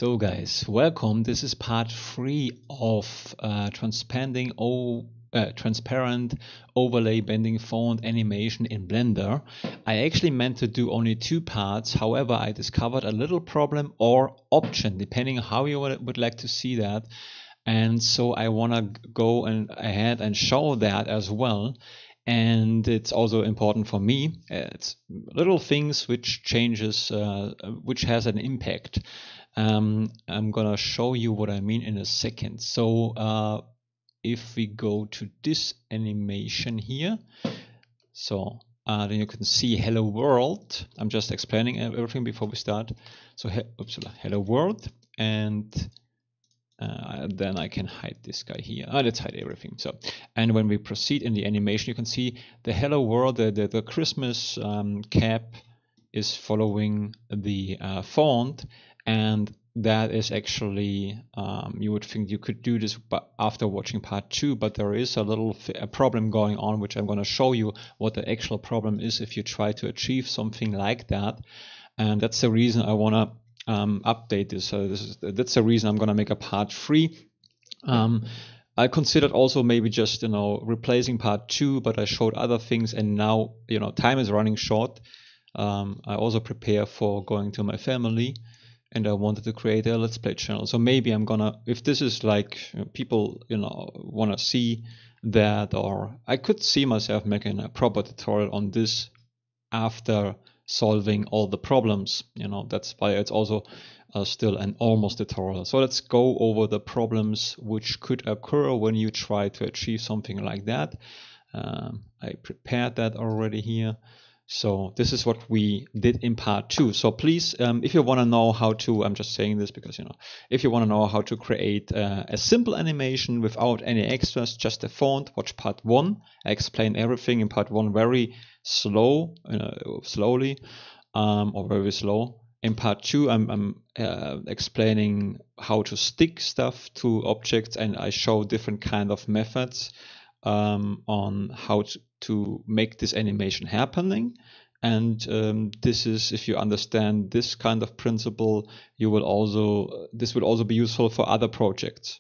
So guys, welcome. This is part 3 of transparent overlay bending font animation in Blender. I actually meant to do only 2 parts. However, I discovered a little problem or option, depending on how you would like to see that. And so I want to go ahead and show that as well. And it's also important for me. It's little things which changes, which has an impact. I'm gonna show you what I mean in a second. So if we go to this animation here, so then you can see hello world. I'm just explaining everything before we start. So hello world, and then I can hide this guy here. Let's hide everything. So, and when we proceed in the animation, you can see the hello world, the Christmas cap is following the font, and that is actually, you would think you could do this after watching part 2, but there is a problem going on, which I'm going to show you what the actual problem is if you try to achieve something like that. And that's the reason I want to update this. So that's the reason I'm going to make a part 3. I considered also maybe just replacing part 2, but I showed other things, and now time is running short. I also prepare for going to my family, and I wanted to create a Let's Play channel. So maybe I'm gonna, if this is like people want to see that, or I could see myself making a proper tutorial on this after solving all the problems. That's why it's also still an almost tutorial. So let's go over the problems which could occur when you try to achieve something like that. I prepared that already here. So this is what we did in part 2. So please, if you want to know how to, I'm just saying this because, if you want to know how to create a simple animation without any extras, just a font, watch part 1. I explain everything in part 1 very slowly, or very slow. In part 2, I'm explaining how to stick stuff to objects, and I show different kind of methods on how to make this animation happening. And this is, if you understand this kind of principle, this will also be useful for other projects.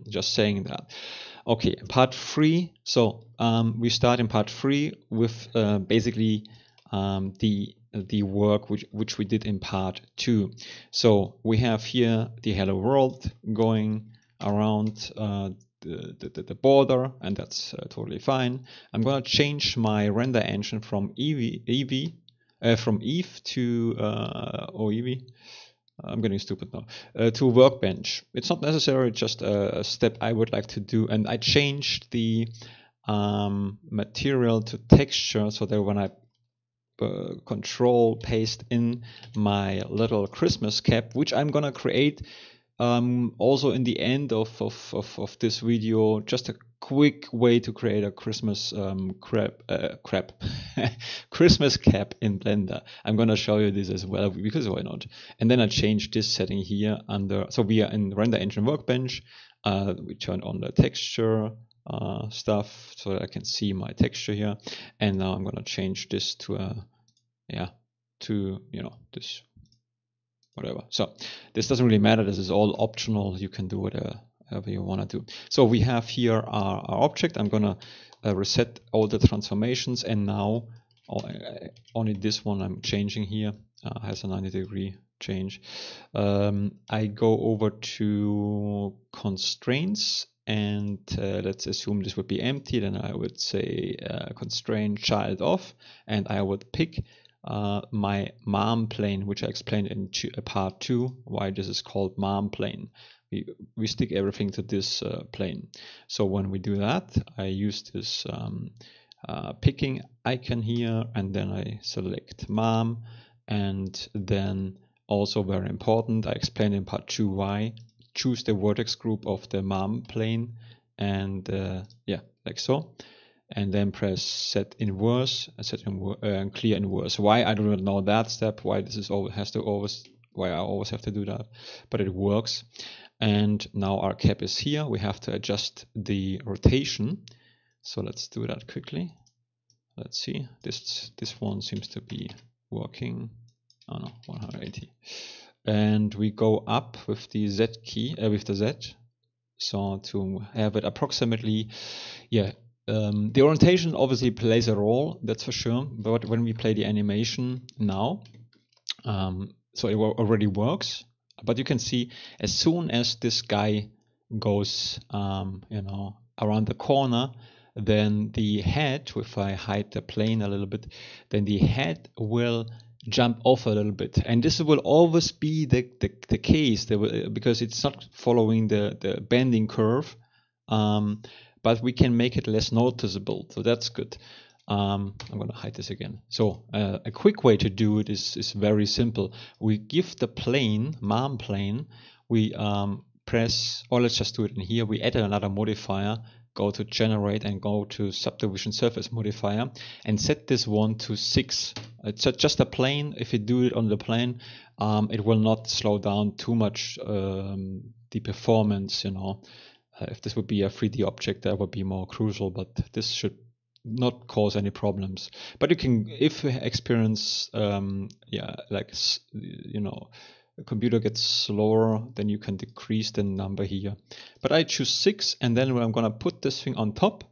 Just saying that. Okay, part 3. So we start in part 3 with basically the work which we did in part 2. So we have here the hello world going around the border, and that's totally fine. I'm gonna change my render engine from Eevee to Eevee. I'm getting stupid now. To Workbench. It's not necessary, just a step I would like to do, and I changed the material to texture so that when I control paste in my little Christmas cap, which I'm gonna create also in the end of this video, just a quick way to create a Christmas Christmas cap in Blender. I'm gonna show you this as well, because why not? And then I change this setting here under, so we are in Render Engine Workbench. We turn on the texture stuff so that I can see my texture here, and now I'm gonna change this to this whatever. So this doesn't really matter. This is all optional. You can do whatever you want to do. So we have here our object. I'm gonna reset all the transformations, and now only this one I'm changing here has a 90-degree change. I go over to constraints, and let's assume this would be empty. Then I would say constraint child off, and I would pick my mom plane, which I explained in part 2, why this is called mom plane. We stick everything to this plane. So when we do that, I use this picking icon here, and then I select mom, and then also very important, I explained in part 2 why. Choose the vertex group of the mom plane, and like so. And then press set inverse, clear inverse. Why? I do not know that step, why this is why I always have to do that, but it works. And now our cap is here. We have to adjust the rotation. So let's do that quickly. Let's see. This one seems to be working. Oh no, 180. and we go up with the Z key, with the Z. So to have it approximately, yeah, the orientation obviously plays a role, that's for sure. But when we play the animation now, so it already works. But you can see as soon as this guy goes, around the corner, then the head, if I hide the plane a little bit, then the head will jump off a little bit, and this will always be the case, because it's not following the bending curve, but we can make it less noticeable, so that's good. I'm going to hide this again. So a quick way to do it is very simple. We give the plane, MAM plane, we press, or let's just do it in here, we add another modifier, go to generate and go to subdivision surface modifier and set this one to 6. It's just a plane. If you do it on the plane, it will not slow down too much the performance, if this would be a 3D object, that would be more crucial, but this should not cause any problems. But you can, if you experience the computer gets slower, then you can decrease the number here. But I choose 6, and then I'm gonna put this thing on top.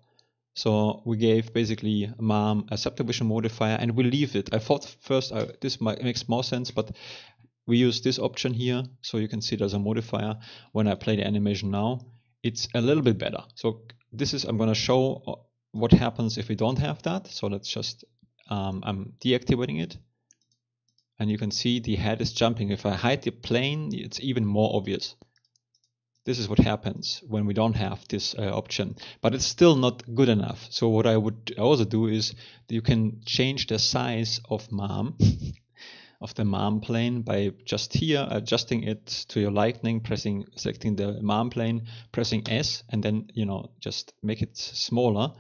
So we gave basically MAM a subdivision modifier, and we leave it. I thought first this makes more sense, but we use this option here, so you can see there's a modifier. When I play the animation now, it's a little bit better. So this is, I'm gonna show what happens if we don't have that. So let's just, I'm deactivating it. And you can see the head is jumping. If I hide the plane, it's even more obvious. This is what happens when we don't have this option, but it's still not good enough. So what I would also do is you can change the size of MAM, of the MAM plane, by just here adjusting it to your liking, selecting the MAM plane, pressing S, and then just make it smaller.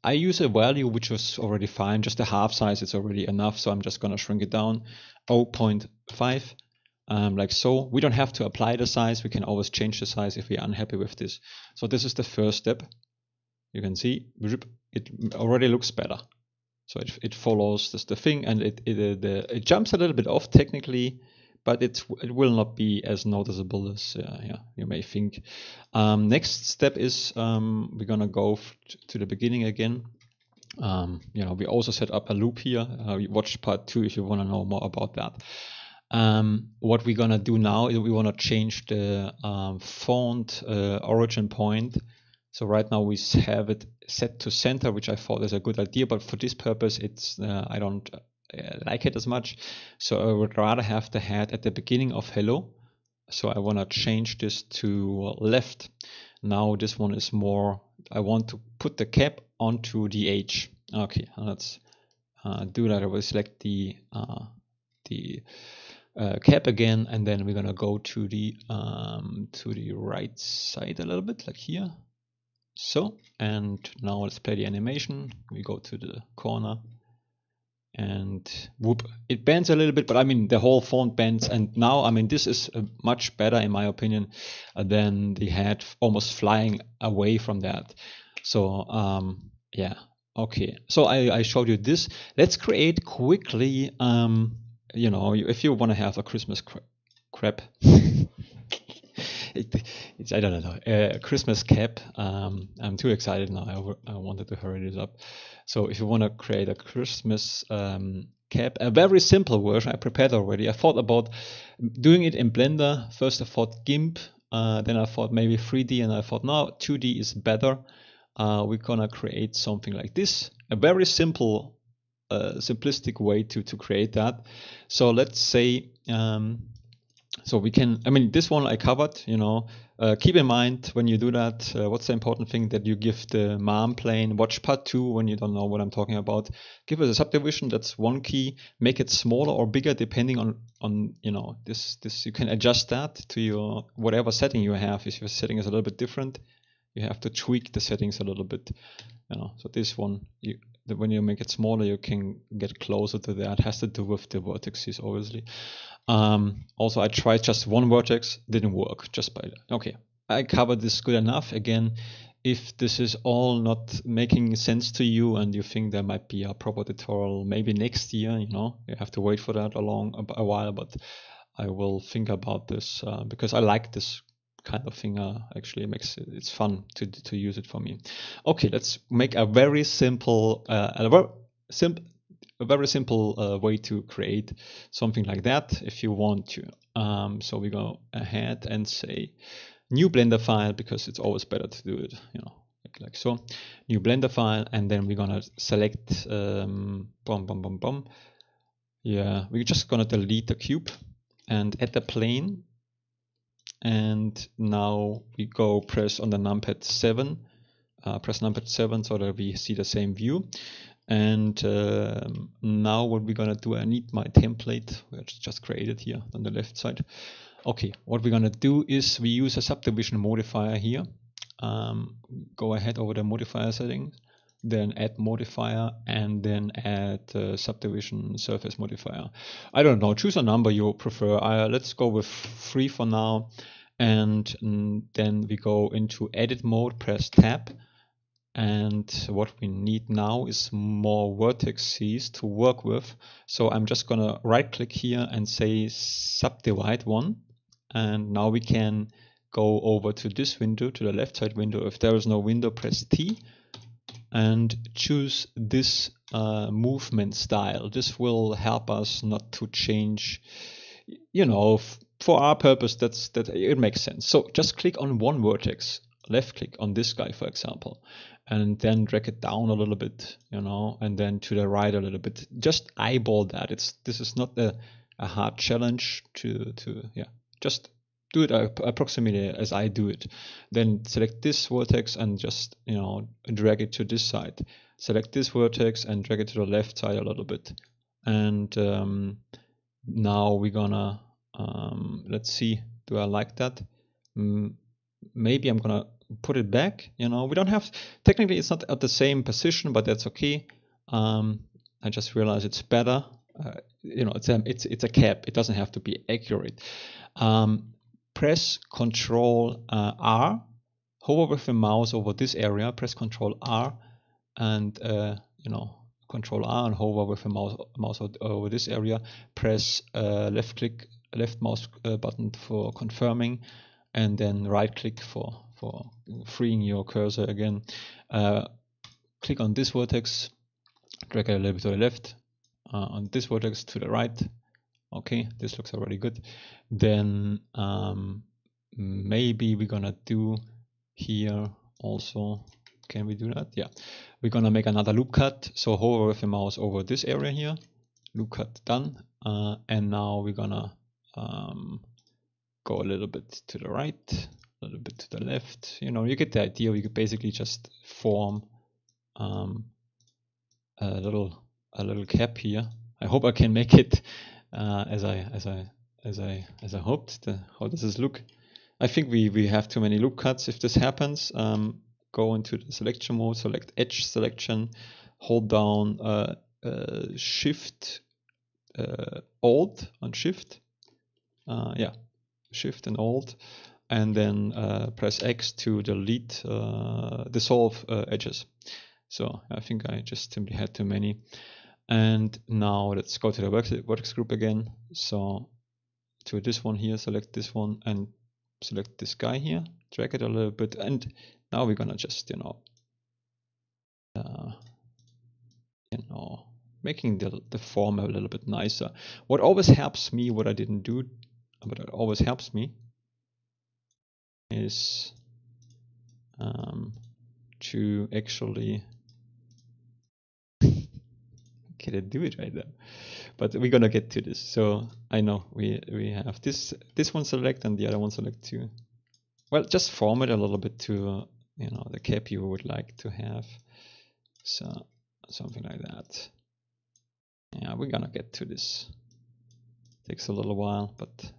I use a value which was already fine, just a half size, it's already enough, so I'm just gonna shrink it down 0.5, like so. We don't have to apply the size, we can always change the size if we're unhappy with this. So this is the first step. You can see it already looks better. So it follows the thing, and it jumps a little bit off technically, but it will not be as noticeable as you may think. Next step is we're gonna go to the beginning again. We also set up a loop here. Watch part 2 if you want to know more about that. What we're gonna do now is we want to change the font origin point. So right now we have it set to center, which I thought is a good idea, but for this purpose, it's I don't like it as much. So I would rather have the head at the beginning of hello. So I want to change this to left. Now this one is more, I want to put the cap onto the H. Okay, let's do that. I will select the cap again, and then we're gonna go to the right side a little bit, like here. So, and now let's play the animation. We go to the corner, and whoop, it bends a little bit, but I mean the whole font bends, and now I mean this is much better in my opinion than the head almost flying away from that. So yeah, okay, so I showed you this. Let's create quickly if you want to have a Christmas crap I don't know, Christmas cap. I'm too excited now. I wanted to hurry this up. So if you want to create a Christmas cap, a very simple version, I prepared already. I thought about doing it in Blender. First I thought GIMP, then I thought maybe 3D, and I thought no, 2D is better. We're gonna create something like this. A very simple, simplistic way to create that. So let's say so we can, I mean, this one I covered, keep in mind when you do that, what's the important thing, that you give the MAM plane, watch part 2 when you don't know what I'm talking about, give it a subdivision, that's one key, make it smaller or bigger depending on this, you can adjust that to your, whatever setting you have. If your setting is a little bit different, you have to tweak the settings a little bit, so this one, when you make it smaller, you can get closer to that. It has to do with the vertices, obviously. Also, I tried just one vertex, didn't work. Okay, I covered this good enough. Again, if this is all not making sense to you and you think there might be a proper tutorial maybe next year, you have to wait for that a while, but I will think about this because I like this kind of thing. Actually, it's fun to use it for me. Okay, let's make a very simple way to create something like that if you want to. So we go ahead and say new Blender file, because it's always better to do it, like so. New Blender file, and then we're gonna select yeah, we're just gonna delete the cube and add the plane. And now we go press on the numpad 7, press numpad 7 so that we see the same view. And now what we're gonna do, I need my template which just created here on the left side. Okay, what we're gonna do is we use a subdivision modifier here. Go ahead over the modifier settings, then add modifier, and then add subdivision surface modifier. I don't know, choose a number you prefer. Let's go with 3 for now. And then we go into edit mode, press tab. And what we need now is more vertices to work with. So I'm just gonna right click here and say subdivide one. And now we can go over to this window, to the left side window. If there is no window, press T and choose this movement style. This will help us not to change, for our purpose, that it makes sense. So just click on one vertex, left click on this guy, for example, and then drag it down a little bit, and then to the right a little bit. Just eyeball that. This is not a hard challenge to just do it approximately as I do it. Then select this vertex and just drag it to this side. Select this vertex and drag it to the left side a little bit. And now we're gonna let's see, do I like that? Maybe I'm gonna put it back. We don't have, technically it's not at the same position, but that's okay. I just realized it's better. It's a cap. It doesn't have to be accurate. Press Control R, hover with the mouse over this area, press Control R, and Control R and hover with the mouse over this area. Press left mouse button for confirming, and then right click for freeing your cursor again. Click on this vertex, drag it a little bit to the left, on this vertex to the right. Okay, this looks already good. Then maybe we're gonna do here also. Can we do that? Yeah, we're gonna make another loop cut. So hover with the mouse over this area here, loop cut done. And now we're gonna go a little bit to the right, a little bit to the left. You get the idea. We could basically just form a little cap here. I hope I can make it as I hoped. How does this look? I think we have too many loop cuts. If this happens, go into the selection mode, select edge selection, hold down Shift Alt and Shift. Shift and Alt, and then press X to delete, dissolve edges. So I think I just simply had too many. And now let's go to the vertex group again. So to this one here, select this one and select this guy here, drag it a little bit, and now we're gonna just making the form a little bit nicer. What always helps me, what I didn't do, but it always helps me, is to actually can I do it right now? But we're gonna get to this. So I know we have this one select and the other one select too. Well, just form it a little bit to the cap you would like to have. So something like that. Yeah, we're gonna get to this. Takes a little while, but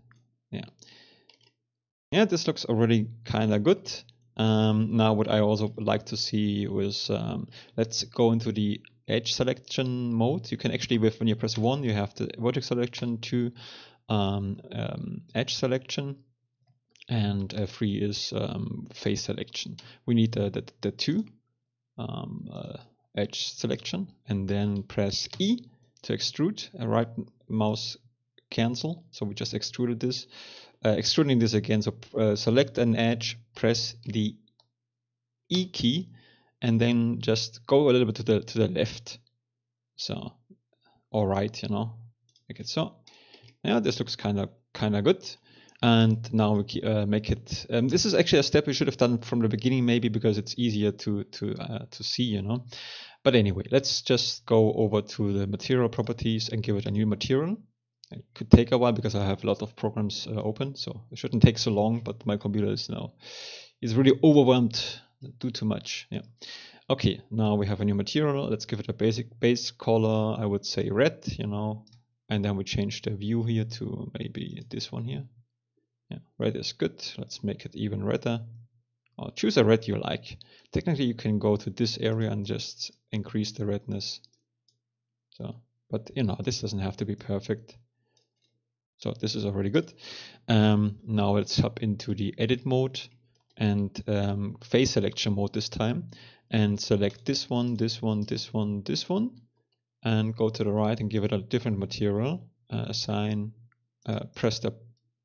yeah, this looks already kind of good. Now what I also would like to see was, let's go into the edge selection mode. You can actually, when you press 1, you have the vertex selection, 2 edge selection, and 3 is face selection. We need the 2 edge selection, and then press E to extrude, right mouse cancel. So we just extruded this, extruding this again. So select an edge, press the E key, and then just go a little bit to the left. So, or right, you know, make it so. Yeah, this looks kind of good. And now we make it. This is actually a step we should have done from the beginning, maybe, because it's easier to see, you know. But anyway, let's just go over to the material properties and give it a new material. It could take a while because I have a lot of programs open, so it shouldn't take so long. But my computer is really overwhelmed. Do too much. Yeah. Okay, now we have a new material. Let's give it a basic base color. I would say red, you know, and then we change the view here to maybe this one here. Yeah, red is good. Let's make it even redder. Or choose a red you like. Technically, you can go to this area and just increase the redness. So, but you know, this doesn't have to be perfect. So this is already good. Now let's hop into the edit mode and face selection mode this time, and select this one, this one, this one, this one, and go to the right and give it a different material. Assign, press the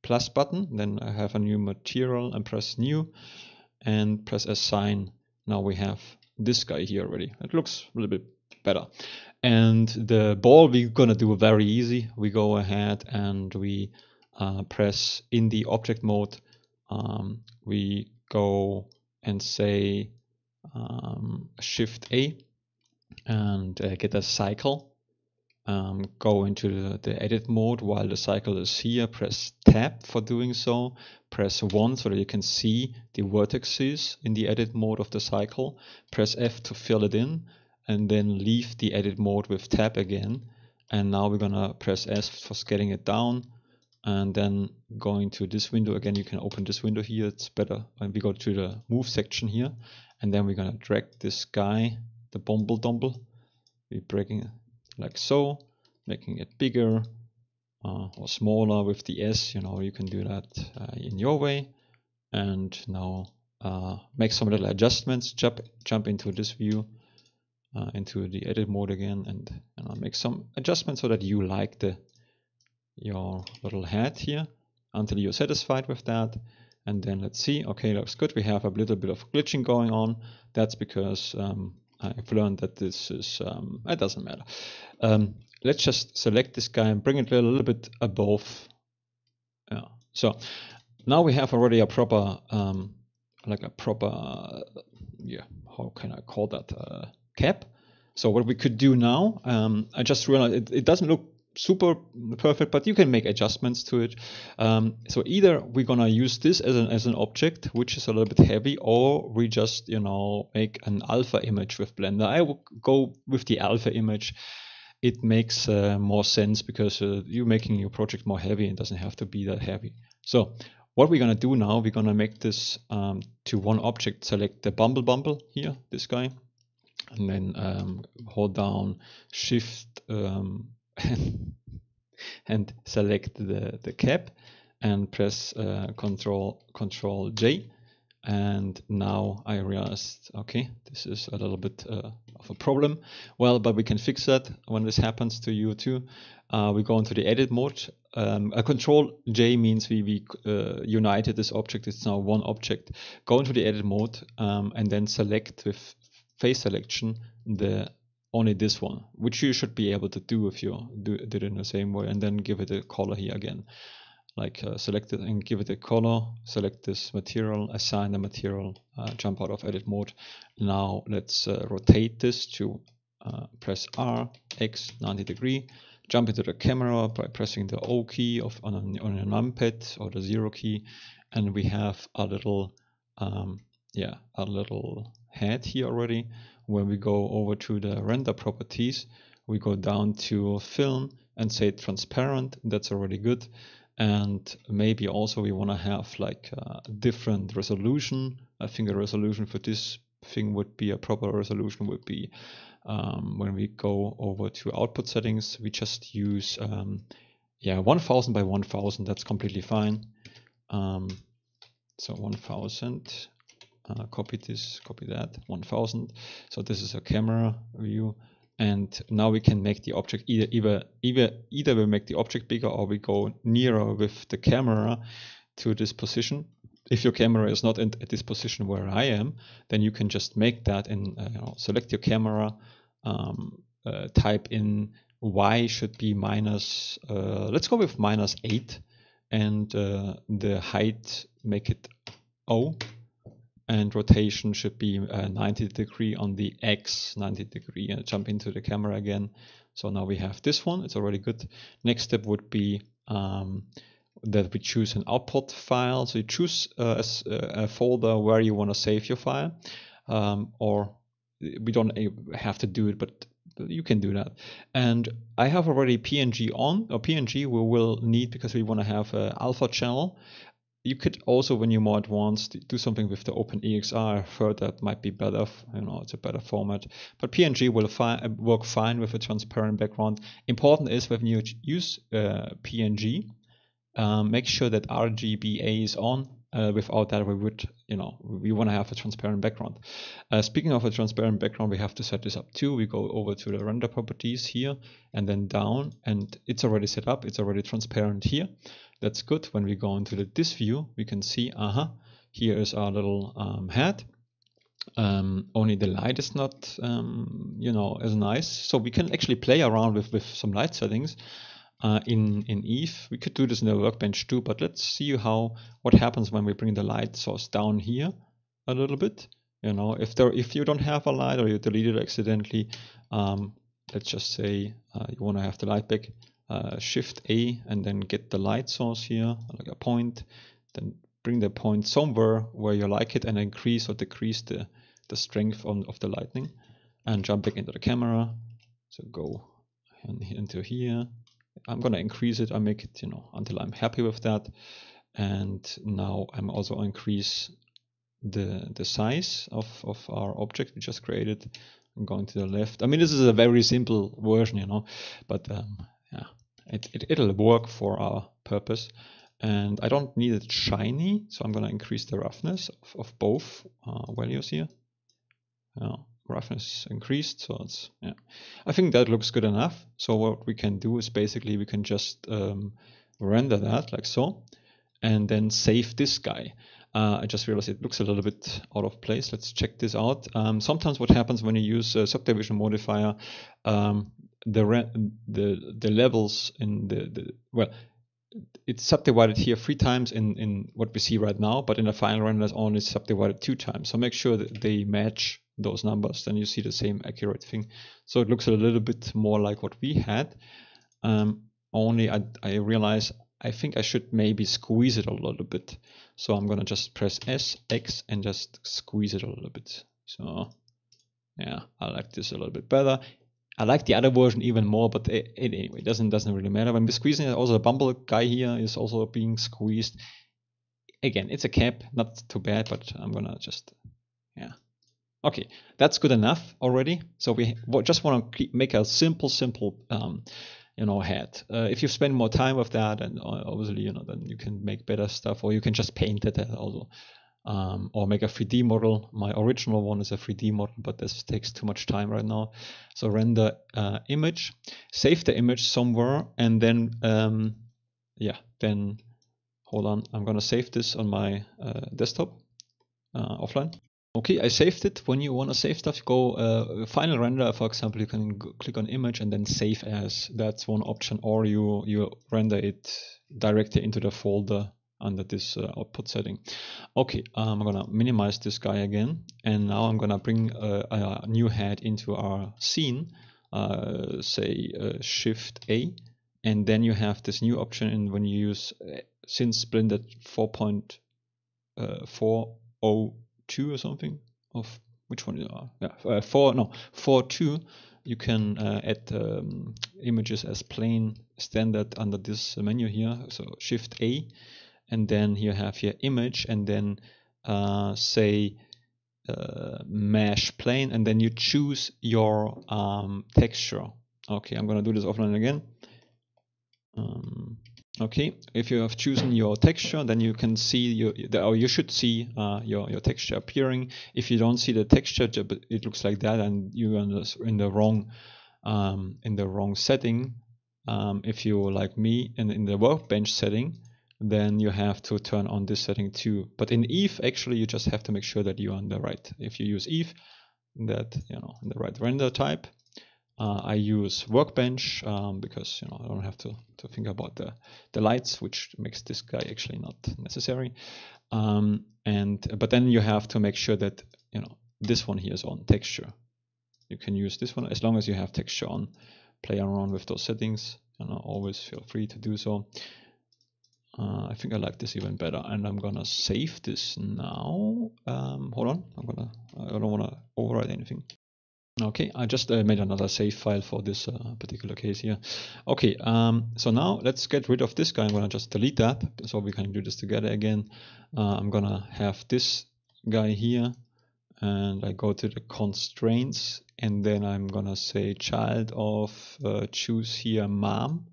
plus button, then I have a new material and press new and press assign. Now we have this guy here already. It looks a little bit better. And the ball we're gonna do very easy. We go ahead and we press in the object mode. We go and say Shift A and get a cycle. Go into the edit mode while the cycle is here. Press tab for doing so. Press 1 so that you can see the vertices in the edit mode of the cycle. Press F to fill it in, and then leave the edit mode with tab again. And now we're gonna press S for scaling it down, and then going to this window again. You can open this window here, it's better. And we go to the move section here, and then we're gonna drag this guy, the Bumble Dumble. We're breaking like so, making it bigger or smaller with the S. You know, you can do that in your way. And now make some little adjustments. Jump into this view, into the edit mode again, and make some adjustments so that you like your little head here until you're satisfied with that. And then let's see. Okay, looks good. We have a little bit of glitching going on. That's because I've learned that this is, it doesn't matter. Let's just select this guy and bring it a little bit above. Yeah. So now we have already a proper, yeah, how can I call that, cap. So what we could do now, I just realized it doesn't look super perfect, but you can make adjustments to it. So either we're gonna use this as an object, which is a little bit heavy, or we just, you know, make an alpha image with Blender. I will go with the alpha image. It makes more sense because you're making your project more heavy and doesn't have to be that heavy. So what we're gonna do now, we're gonna make this to one object. Select the Bumble here, this guy, and then hold down Shift and select the cap and press Control J. And now I realized, okay, this is a little bit of a problem. Well, but we can fix that when this happens to you too. We go into the edit mode. A Control J means we united this object. It's now one object. Go into the edit mode and then select with face selection only this one, which you should be able to do if you did it in the same way, and then give it a color here again. Like select it and give it a color, select this material, assign the material, jump out of edit mode. Now let's rotate this to press R, X, 90 degree, jump into the camera by pressing the O key on your numpad or the 0 key, and we have a little a little head here already. When we go over to the render properties, we go down to film and say transparent. That's already good. And maybe also we want to have like a different resolution. I think a resolution for this thing would be, a proper resolution would be when we go over to output settings, we just use 1000 by 1000. That's completely fine. So 1000. Copy this, copy that, 1000. So this is a camera view. And now we can make the object either we make the object bigger, or we go nearer with the camera to this position. If your camera is not at this position where I am, then you can just make that and select your camera, type in y should be minus, let's go with -8, and the height, make it O, and rotation should be 90 degree on the X, 90 degree, and jump into the camera again. So now we have this one, it's already good. Next step would be that we choose an output file. So you choose a folder where you want to save your file, or we don't have to do it, but you can do that. And I have already PNG on, or PNG we will need because we want to have an alpha channel. You could also, when you're more advanced, do something with the OpenEXR. I've heard that might be better, it's a better format. But PNG will work fine with a transparent background. Important is when you use PNG, make sure that RGBA is on. Without that, we would, we want to have a transparent background. Speaking of a transparent background, we have to set this up too. We go over to the render properties here and then down, and it's already set up. It's already transparent here. That's good. When we go into this view, we can see, here is our little head. Only the light is not, as nice. So we can actually play around with some light settings. In Eve, we could do this in the workbench too, but let's see what happens when we bring the light source down here a little bit. If you don't have a light or you delete it accidentally, let's just say you want to have the light back. Shift A and then get the light source here, like a point. Then bring the point somewhere where you like it and increase or decrease the strength of the lightning, and jump back into the camera. So go into here. I'm gonna increase it. I make it, until I'm happy with that. And now I'm also increase the size of our object we just created. I'm going to the left. I mean, this is a very simple version, but yeah, it'll work for our purpose. And I don't need it shiny, so I'm gonna increase the roughness of both values here. Roughness increased, so it's, I think that looks good enough. So what we can do is basically we can just render that like so, and then save this guy. I just realized it looks a little bit out of place. Let's check this out. Sometimes what happens when you use a subdivision modifier, the levels in it's subdivided here 3 times in what we see right now, but in the final render it's only subdivided 2 times. So make sure that they match those numbers, then you see the same accurate thing. So it looks a little bit more like what we had. Only I realize I think I should maybe squeeze it a little bit. So I'm gonna just press S, X, and just squeeze it a little bit. So yeah, I like this a little bit better. I like the other version even more, but anyway, it doesn't really matter. When we're squeezing it, also the Bumble guy here is also being squeezed. Again, it's a cap, not too bad, but I'm gonna just, Okay, that's good enough already. So we just want to make a simple head. If you spend more time with that, and obviously, then you can make better stuff, or you can just paint it also. Or make a 3D model. My original one is a 3D model, but this takes too much time right now. So render image, save the image somewhere, and then then hold on. I'm gonna save this on my desktop offline. Okay, I saved it. When you want to save stuff, go final render. For example, you can click on image and then save as. That's one option, or you render it directly into the folder under this output setting. Okay, I'm gonna minimize this guy again, and now I'm gonna bring a new head into our scene. Say Shift A, and then you have this new option. And when you use since Blender 4.402 or something, of which one? 4.2. You can add images as plain standard under this menu here. So Shift A. And then you have here image, and then say mesh plane, and then you choose your texture. Okay, I'm gonna do this offline again. Okay, if you have chosen your texture, then you can see you should see your texture appearing. If you don't see the texture, it looks like that, and you're in the wrong in the wrong setting, if you like me in the workbench setting, then you have to turn on this setting too. But in Eve, actually, you just have to make sure that you're on the right. If you use Eve, that in the right render type. I use Workbench because I don't have to think about the lights, which makes this guy actually not necessary. But then you have to make sure that this one here is on texture. You can use this one as long as you have texture on. Play around with those settings, always feel free to do so. I think I like this even better, and I'm gonna save this now. Hold on, I don't wanna override anything. Okay, I just made another save file for this particular case here. Okay, so now let's get rid of this guy. I'm gonna just delete that so we can do this together again. I'm gonna have this guy here, and I go to the constraints, and then I'm gonna say child of choose here mom,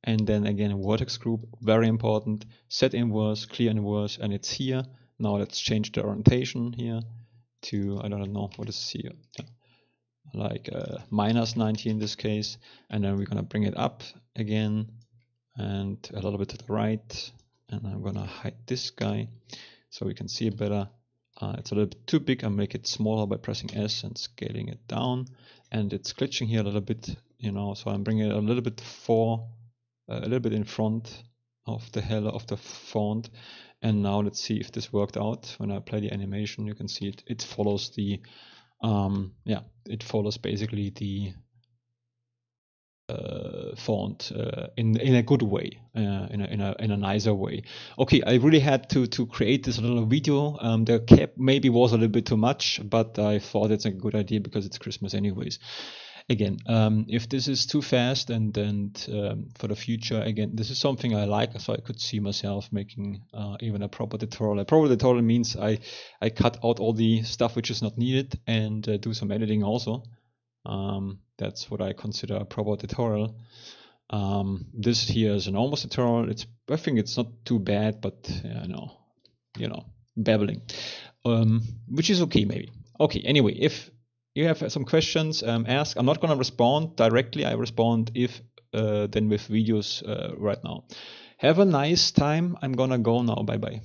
and then again vertex group, very important, set inverse, clear inverse, and it's here. Now let's change the orientation here to, I don't know what is here, yeah, like -90 in this case, and then we're gonna bring it up again and a little bit to the right, and I'm gonna hide this guy so we can see it better. It's a little bit too big. I make it smaller by pressing S and scaling it down, and it's glitching here a little bit, so I'm bringing it a little bit in front of the header of the font. And now let's see if this worked out. When I play the animation, you can see it follows the it follows basically the font in a good way, in a nicer way. Okay, I really had to create this little video. The cap maybe was a little bit too much, but I thought it's a good idea because it's Christmas anyways. Again, if this is too fast and for the future, again, this is something I like, so I could see myself making even a proper tutorial. A proper tutorial means I cut out all the stuff which is not needed and do some editing also. That's what I consider a proper tutorial. This here is an almost tutorial. I think it's not too bad, but babbling, which is okay maybe. Okay, anyway, if you have some questions, ask. I'm not gonna respond directly. I respond if then with videos right now. Have a nice time. I'm gonna go now. Bye bye.